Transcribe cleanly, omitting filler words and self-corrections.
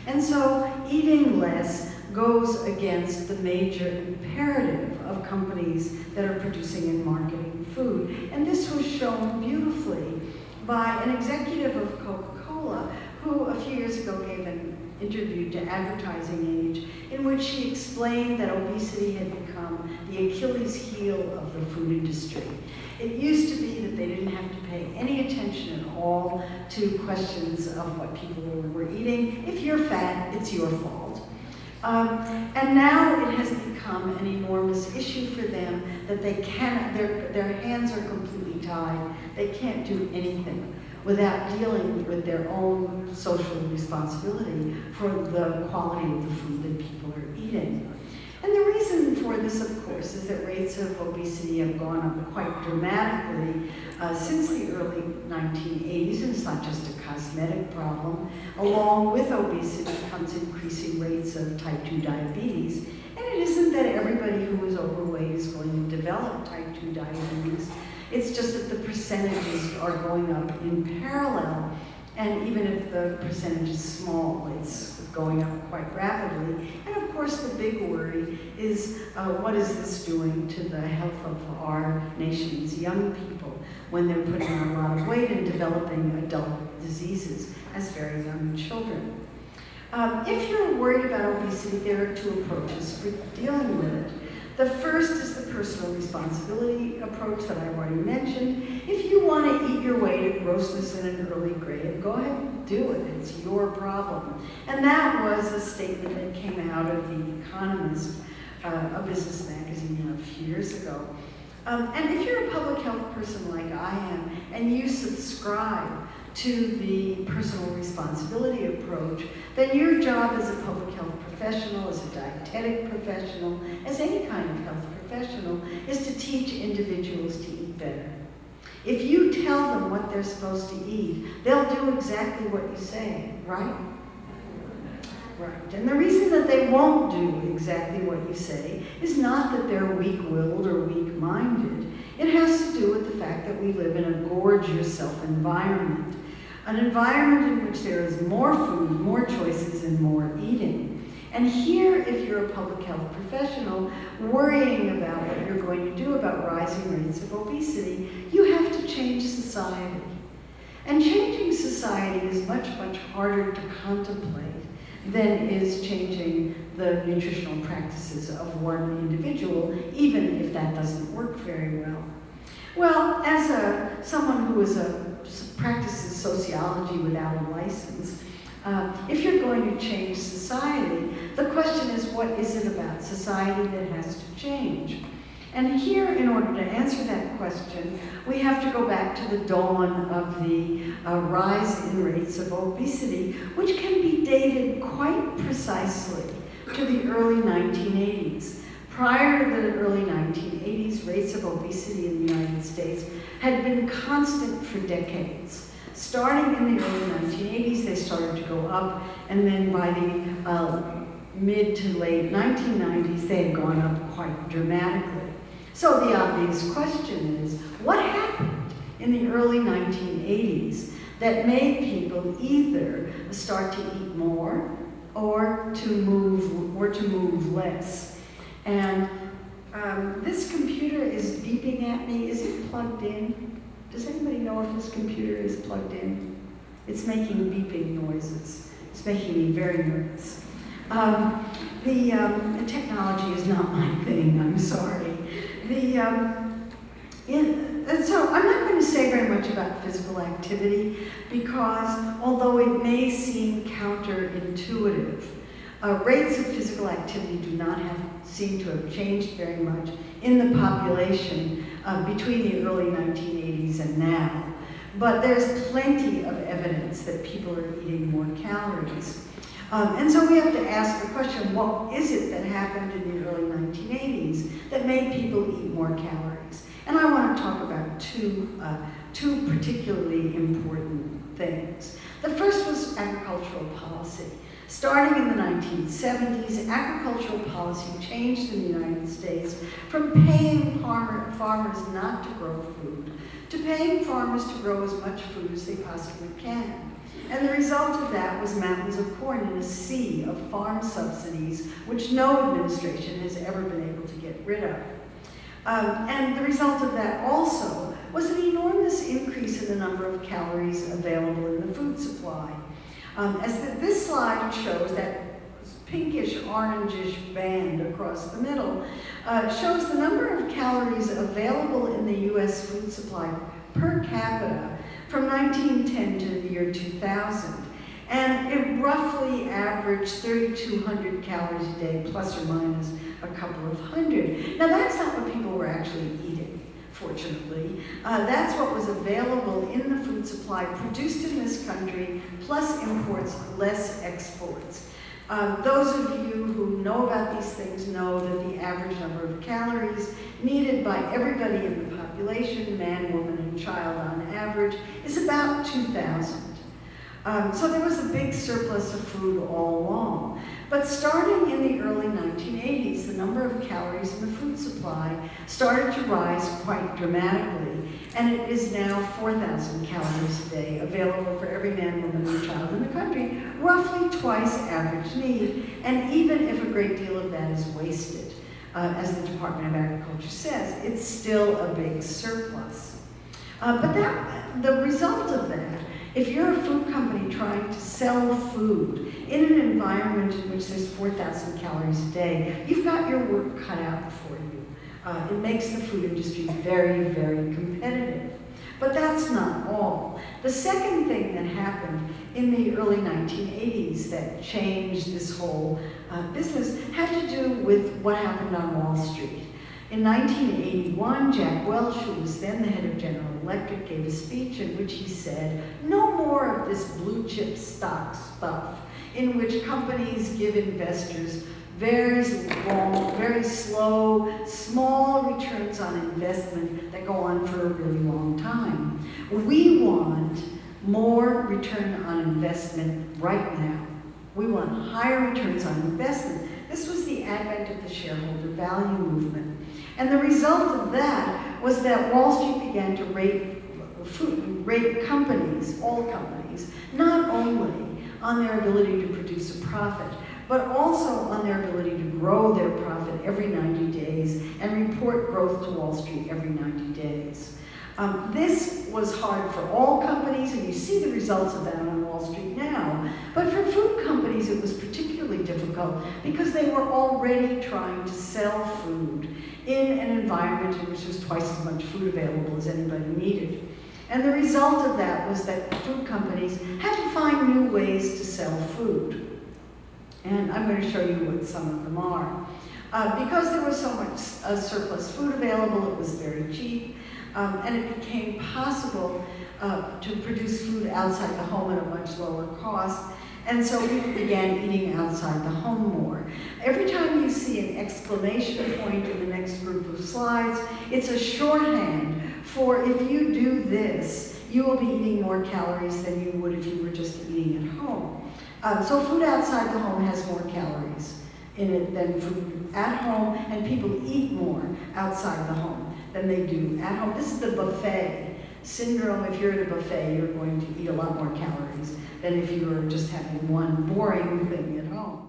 And so eating less goes against the major imperative of companies that are producing and marketing food. And this was shown beautifully by an executive of Coca-Cola who a few years ago gave an interview to Advertising Age in which she explained that obesity had become the Achilles heel of the food industry. It used to be that they didn't have to pay any attention at all to questions of what people were eating. If you're fat, it's your fault. And now it has become an enormous issue for them that they cannot, their hands are completely tied. They can't do anything without dealing with their own social responsibility for the quality of the food that people are eating. And the reason for this, of course, is that rates of obesity have gone up quite dramatically since the early 1980s, and it's not just a cosmetic problem. Along with obesity comes increasing rates of type 2 diabetes. And it isn't that everybody who is overweight is going to develop type 2 diabetes. It's just that the percentages are going up in parallel. And even if the percentage is small, it's going up quite rapidly. And of course, the big worry is what is this doing to the health of our nation's young people when they're putting on a lot of weight and developing adult diseases as very young children. If you're worried about obesity, there are two approaches for dealing with it. The first is the personal responsibility approach that I've already mentioned. If you want to eat your way to grossness in an early grade, go ahead and do it. It's your problem. And that was a statement that came out of The Economist, a business magazine a few years ago. And if you're a public health person like I am, and you subscribe to the personal responsibility approach, then your job as a public health professional, as a dietetic professional, as any kind of health professional, is to teach individuals to eat better. If you tell them what they're supposed to eat, they'll do exactly what you say, right? Right. And the reason that they won't do exactly what you say is not that they're weak-willed or weak-minded. It has to do with the fact that we live in a gorge-yourself environment. An environment in which there is more food, more choices, and more eating. And here, if you're a public health professional worrying about what you're going to do about rising rates of obesity, you have to change society. And changing society is much, much harder to contemplate than is changing the nutritional practices of one individual, even if that doesn't work very well. Well, as someone who practices sociology without a license, if you're going to change society, the question is, what is it about society that has to change? And here, in order to answer that question, we have to go back to the dawn of the rise in rates of obesity, which can be dated quite precisely to the early 1980s. Prior to the early 1980s, rates of obesity in the United States had been constant for decades. Starting in the early 1980s, they started to go up, and then by the mid to late 1990s, they had gone up quite dramatically. So the obvious question is, what happened in the early 1980s that made people either start to eat more or to move less? And this computer is beeping at me. Is it plugged in? Does anybody know if this computer is plugged in? It's making beeping noises. It's making me very nervous. The technology is not my thing, I'm sorry. So I'm not going to say very much about physical activity because although it may seem counterintuitive, rates of physical activity do not seem to have changed very much in the population between the early 1980s and now. But there's plenty of evidence that people are eating more calories. And so we have to ask the question, what is it that happened in the early 1980s that made people eat more calories? And I want to talk about two particularly important things. The first was agricultural policy. Starting in the 1970s, agricultural policy changed in the United States from paying farmers not to grow food to paying farmers to grow as much food as they possibly can. And the result of that was mountains of corn and a sea of farm subsidies, which no administration has ever been able to get rid of. And the result of that also was an enormous increase in the number of calories available in the food supply. This slide shows, that pinkish orangish band across the middle shows the number of calories available in the US food supply per capita from 1910 to the year 2000. And it roughly averaged 3,200 calories a day, plus or minus a couple of hundred. Now that's not what people were actually eating, fortunately. That's what was available in the food supply produced in this country, plus imports, less exports. Those of you who know about these things know that the average number of calories needed by everybody in the population, man, woman, and child on average, is about 2,000. So there was a big surplus of food all along. But starting in the early 1980s, the number of calories in the food supply started to rise quite dramatically, and it is now 4,000 calories a day available for every man, woman, and child in the country, roughly twice average need, and even if a great deal of that is wasted, as the Department of Agriculture says, it's still a big surplus. But the result of that, if you're a food company trying to sell food in an environment in which there's 4,000 calories a day, you've got your work cut out for you. It makes the food industry very, very competitive. But that's not all. The second thing that happened in the early 1980s that changed this whole business had to do with what happened on Wall Street. In 1981, Jack Welch, who was then the head of General Electric, gave a speech in which he said, no more of this blue chip stock stuff in which companies give investors very long, very slow, small returns on investment that go on for a really long time. We want more return on investment right now. We want higher returns on investment. This was the advent of the shareholder value movement. And the result of that was that Wall Street began to rate companies, all companies, not only on their ability to produce a profit, but also on their ability to grow their profit every 90 days and report growth to Wall Street every 90 days. This was hard for all companies, and you see the results of that on Wall Street now. But for food companies, it was particularly difficult because they were already trying to sell food in an environment in which there was twice as much food available as anybody needed. And the result of that was that food companies had to find new ways to sell food. And I'm going to show you what some of them are. Because there was so much surplus food available, it was very cheap. And it became possible to produce food outside the home at a much lower cost. And so people began eating outside the home more. Every time you see an exclamation point in the next group of slides, it's a shorthand for if you do this, you will be eating more calories than you would if you were just eating at home. So food outside the home has more calories in it than food at home, and people eat more outside the home than they do at home. This is the buffet syndrome. If you're at a buffet, you're going to eat a lot more calories than if you were just having one boring thing at home.